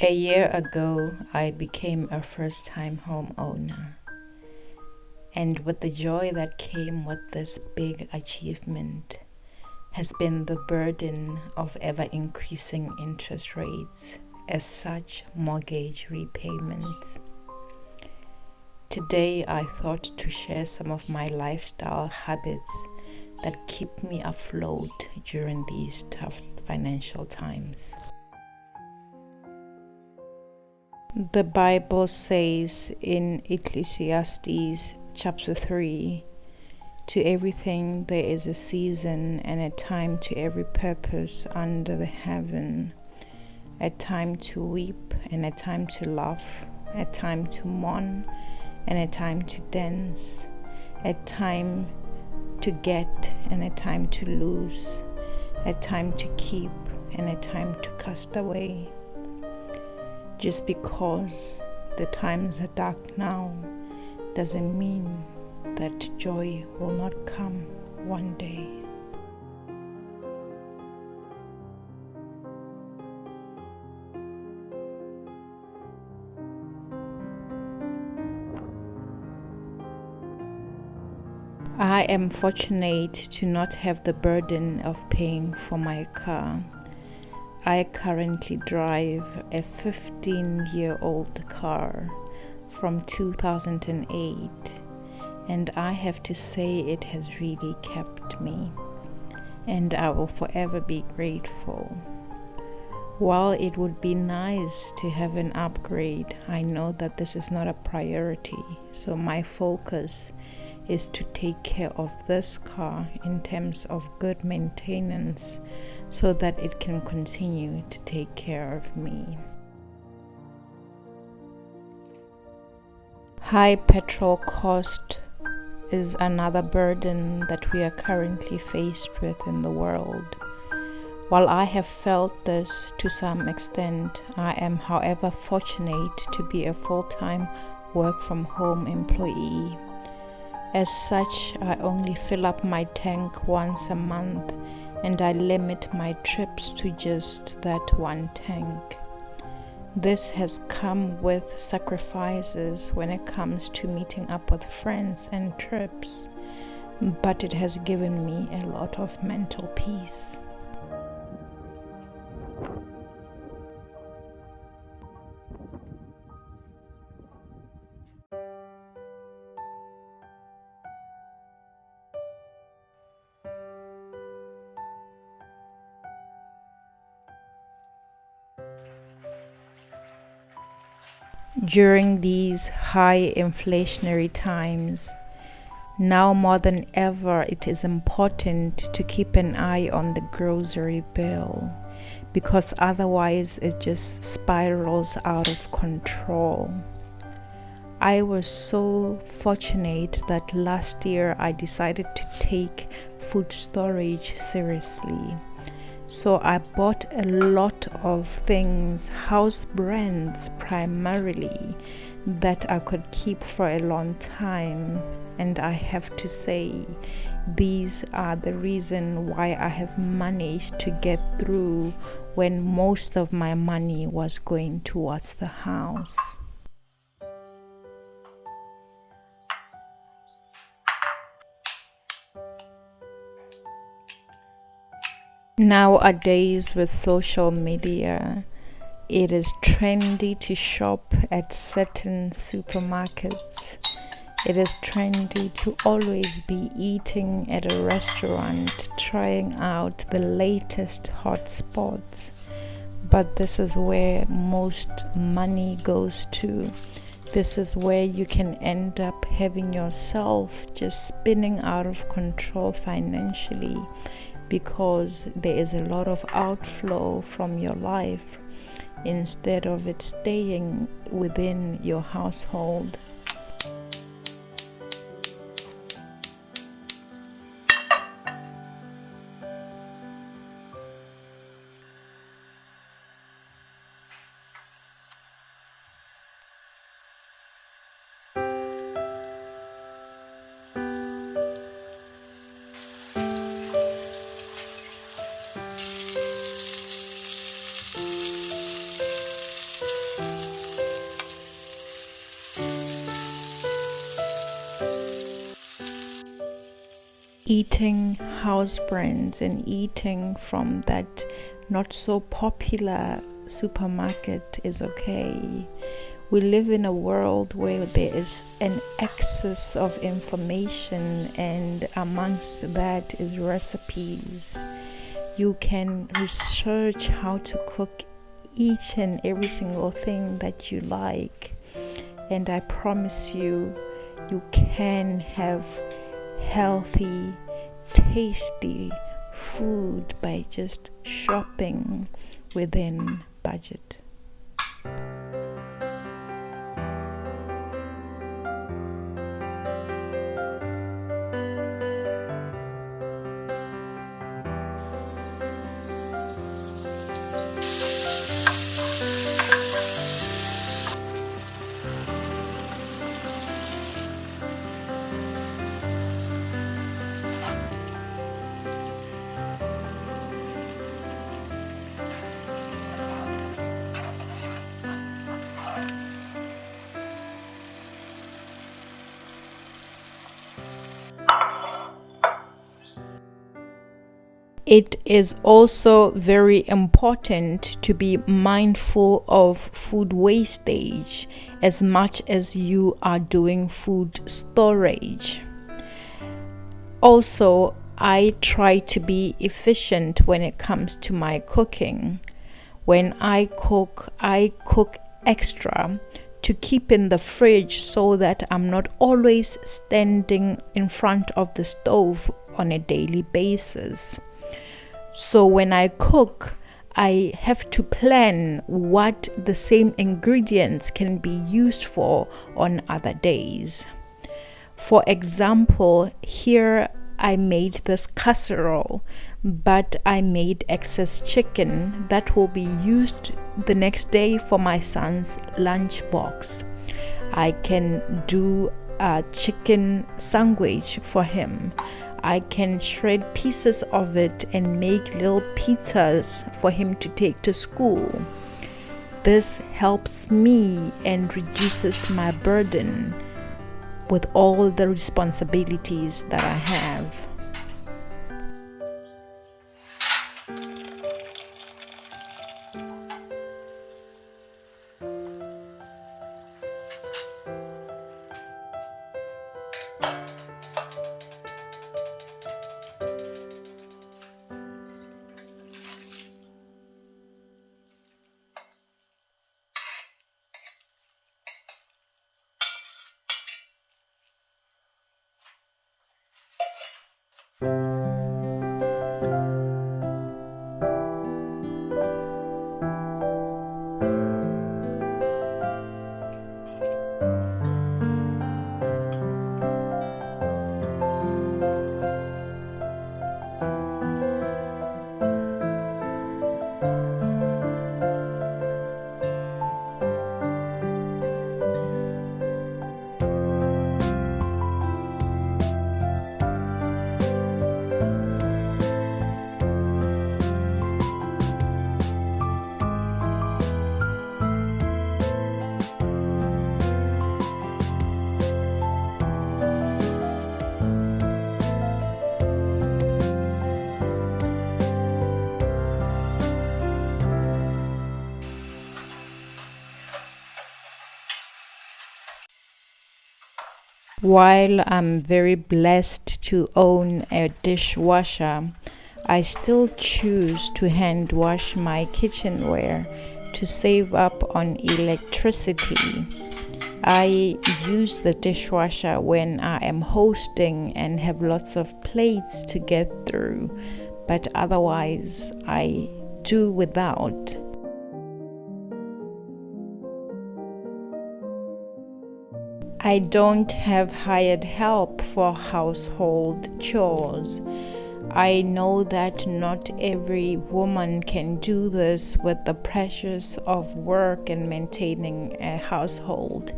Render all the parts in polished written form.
A year ago, I became a first-time homeowner, and with the joy that came with this big achievement has been the burden of ever-increasing interest rates as such mortgage repayments. Today, I thought to share some of my lifestyle habits that keep me afloat during these tough financial times. The Bible says in Ecclesiastes chapter 3, to everything there is a season and a time to every purpose under the heaven, a time to weep and a time to laugh, a time to mourn and a time to dance, a time to get and a time to lose, a time to keep and a time to cast away. Just because the times are dark now doesn't mean that joy will not come one day. I am fortunate to not have the burden of paying for my car. I currently drive a 15-year-old car from 2008, and I have to say it has really kept me, and I will forever be grateful. While it would be nice to have an upgrade, I know that this is not a priority, so my focus is to take care of this car in terms of good maintenance so that it can continue to take care of me. High petrol cost is another burden that we are currently faced with in the world. While I have felt this to some extent, I am, however, fortunate to be a full-time work-from-home employee. As such, I only fill up my tank once a month, and I limit my trips to just that one tank. This has come with sacrifices when it comes to meeting up with friends and trips, but it has given me a lot of mental peace. During these high inflationary times, now more than ever, it is important to keep an eye on the grocery bill, because otherwise it just spirals out of control. I was so fortunate that last year I decided to take food storage seriously. So I bought a lot of things, house brands primarily, that I could keep for a long time. And I have to say, these are the reason why I have managed to get through when most of my money was going towards the house. Nowadays, with social media, it is trendy to shop at certain supermarkets. It is trendy to always be eating at a restaurant, trying out the latest hot spots. But this is where most money goes to. This is where you can end up having yourself just spinning out of control financially, because there is a lot of outflow from your life instead of it staying within your household. Eating house brands and eating from that not so popular supermarket is okay. We live in a world where there is an excess of information, and amongst that is recipes. You can research how to cook each and every single thing that you like, and I promise you, you can have healthy, tasty food by just shopping within budget. It is also very important to be mindful of food wastage as much as you are doing food storage. Also, I try to be efficient when it comes to my cooking. When I cook extra to keep in the fridge so that I'm not always standing in front of the stove on a daily basis. So when I cook, I have to plan what the same ingredients can be used for on other days. For example, here I made this casserole, but I made excess chicken that will be used the next day for my son's lunchbox. I can do a chicken sandwich for him. I can shred pieces of it and make little pizzas for him to take to school. This helps me and reduces my burden with all the responsibilities that I have. While I'm very blessed to own a dishwasher, I still choose to hand wash my kitchenware to save up on electricity. I use the dishwasher when I am hosting and have lots of plates to get through, but otherwise I do without. I don't have hired help for household chores. I know that not every woman can do this with the pressures of work and maintaining a household.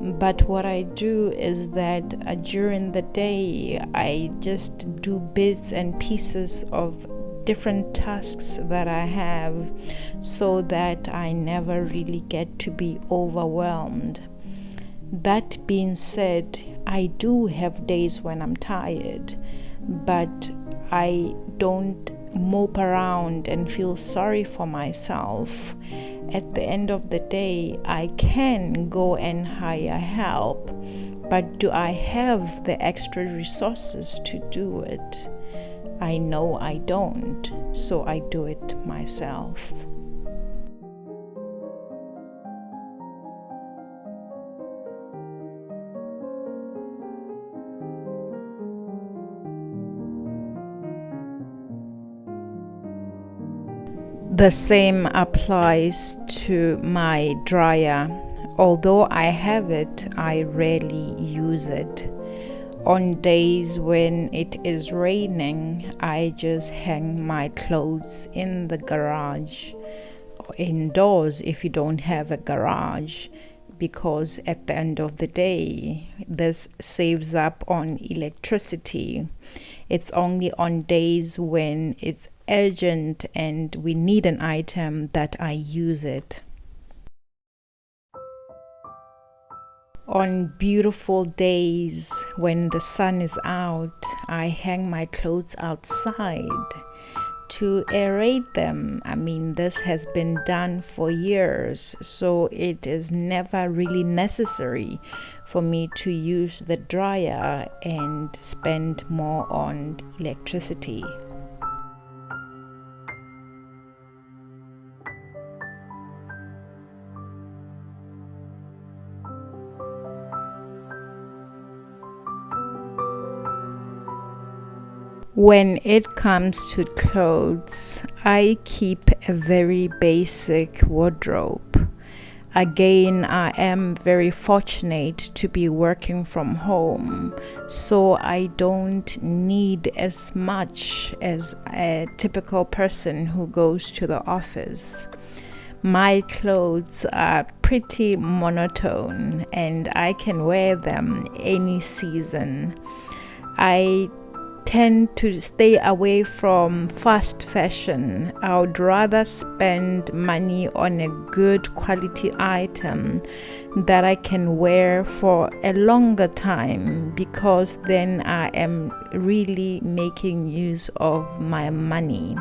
But what I do is that during the day, I just do bits and pieces of different tasks that I have so that I never really get to be overwhelmed. That being said, I do have days when I'm tired, but I don't mope around and feel sorry for myself. At the end of the day, I can go and hire help, but do I have the extra resources to do it? I know I don't, so I do it myself. The same applies to my dryer. Although I have it, I rarely use it. On days when it is raining, I just hang my clothes in the garage, or indoors if you don't have a garage, because at the end of the day, this saves up on electricity. It's only on days when it's urgent and we need an item that I use it. On beautiful days when the sun is out, I hang my clothes outside to aerate them. I mean, this has been done for years, so it is never really necessary for me to use the dryer and spend more on electricity. When it comes to clothes, I keep a very basic wardrobe. Again, I am very fortunate to be working from home, so I don't need as much as a typical person who goes to the office. My clothes are pretty monotone and I can wear them any season. I tend to stay away from fast fashion. I would rather spend money on a good quality item that I can wear for a longer time, because then I am really making use of my money.